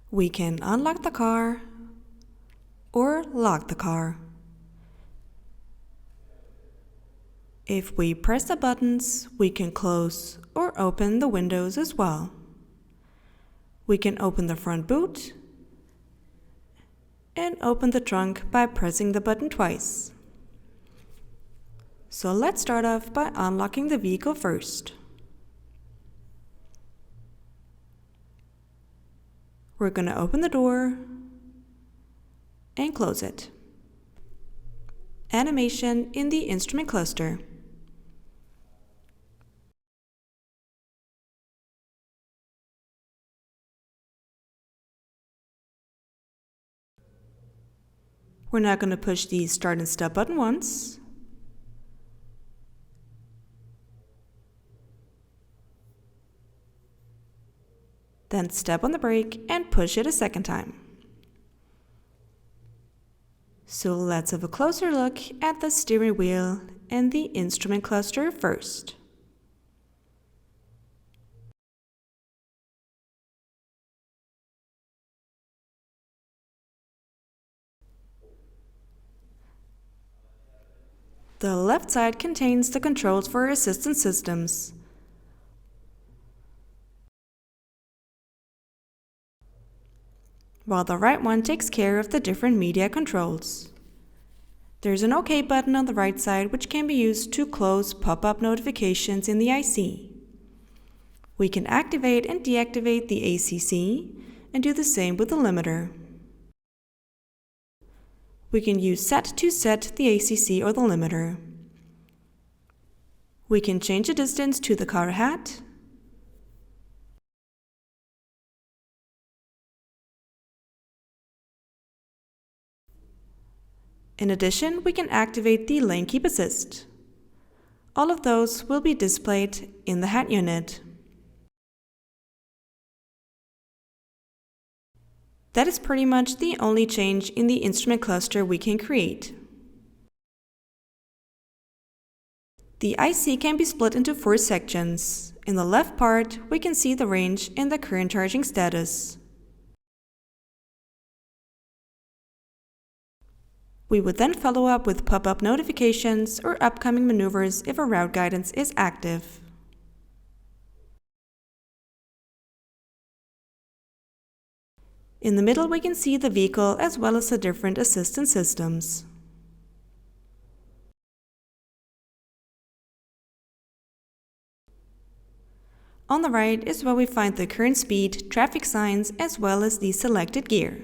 We can unlock the car or lock the car. If we press the buttons, we can close or open the windows as well. We can open the front boot and open the trunk by pressing the button twice. So let's start off by unlocking the vehicle first. We're going to open the door and close it. Animation in the instrument cluster. We're now going to push the Start and Stop button once. Then step on the brake and push it a second time. So let's have a closer look at the steering wheel and the instrument cluster first. The left side contains the controls for assistance systems, while the right one takes care of the different media controls. There's an OK button on the right side which can be used to close pop-up notifications in the IC. We can activate and deactivate the ACC and do the same with the limiter. We can use Set to set the ACC or the limiter. We can change the distance to the car hat. In addition, we can activate the Lane Keep Assist. All of those will be displayed in the hat unit. That is pretty much the only change in the instrument cluster we can create. The IC can be split into 4 sections. In the left part, we can see the range and the current charging status. We would then follow up with pop-up notifications or upcoming maneuvers if a route guidance is active. In the middle, we can see the vehicle as well as the different assistance systems. On the right is where we find the current speed, traffic signs, as well as the selected gear.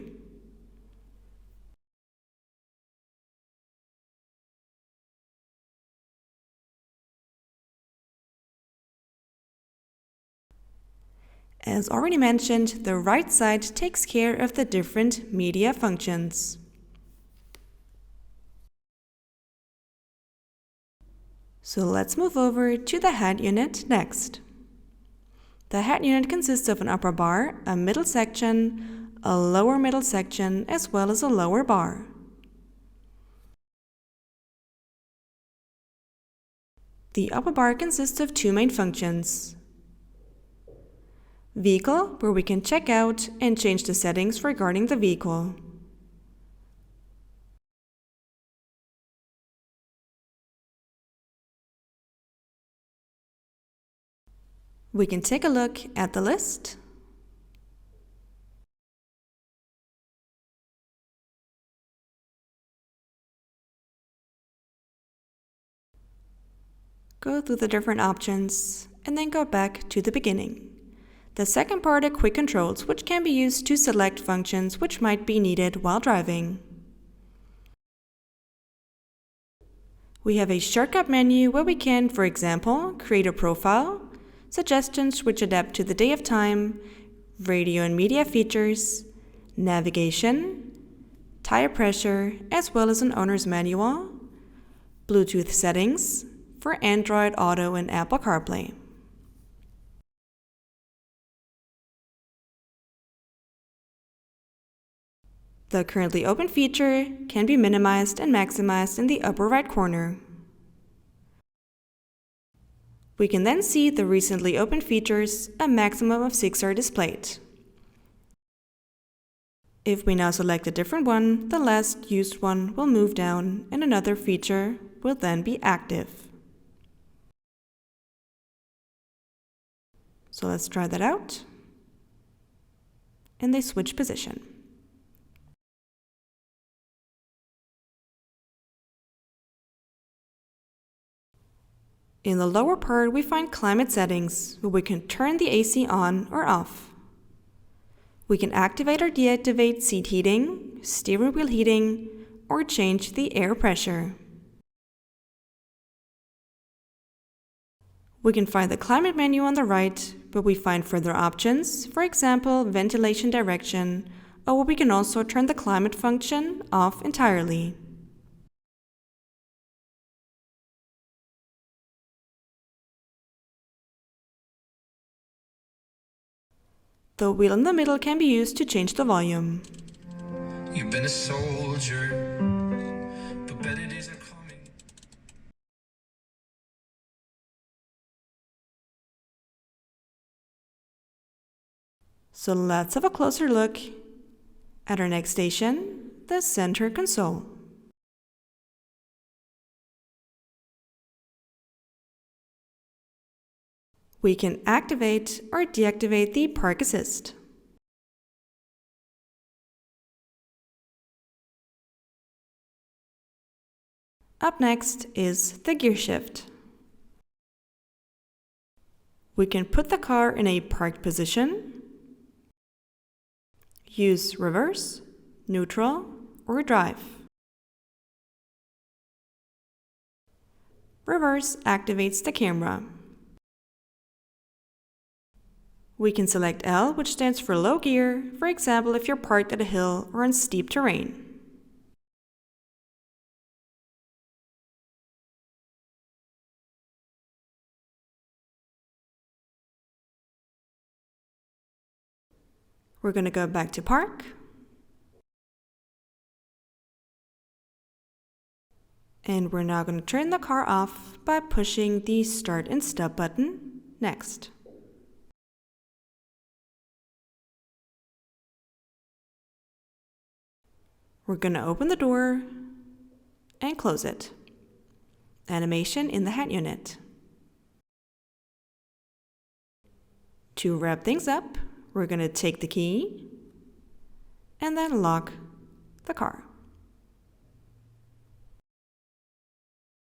As already mentioned, the right side takes care of the different media functions. So let's move over to the hat unit next. The hat unit consists of an upper bar, a middle section, a lower middle section, as well as a lower bar. The upper bar consists of 2 main functions. Vehicle, where we can check out and change the settings regarding the vehicle. We can take a look at the list. Go through the different options and then go back to the beginning. The second part are quick controls, which can be used to select functions which might be needed while driving. We have a shortcut menu where we can, for example, create a profile, suggestions which adapt to the day of time, radio and media features, navigation, tire pressure, as well as an owner's manual, Bluetooth settings for Android Auto and Apple CarPlay. The currently open feature can be minimized and maximized in the upper right corner. We can then see the recently opened features, a maximum of 6 are displayed. If we now select a different one, the last used one will move down and another feature will then be active. So let's try that out. And they switch position. In the lower part, we find climate settings, where we can turn the AC on or off. We can activate or deactivate seat heating, steering wheel heating, or change the air pressure. We can find the climate menu on the right, but we find further options, for example, ventilation direction, or we can also turn the climate function off entirely. The wheel in the middle can be used to change the volume. You've been a soldier, but better days are coming. So let's have a closer look at our next station, the center console. We can activate or deactivate the park assist. Up next is the gear shift. We can put the car in a parked position, use reverse, neutral, or drive. Reverse activates the camera. We can select L, which stands for low gear, for example if you're parked at a hill or on steep terrain. We're going to go back to park. And we're now going to turn the car off by pushing the Start and Stop button next. We're going to open the door and close it. Animation in the head unit. To wrap things up, we're going to take the key and then lock the car.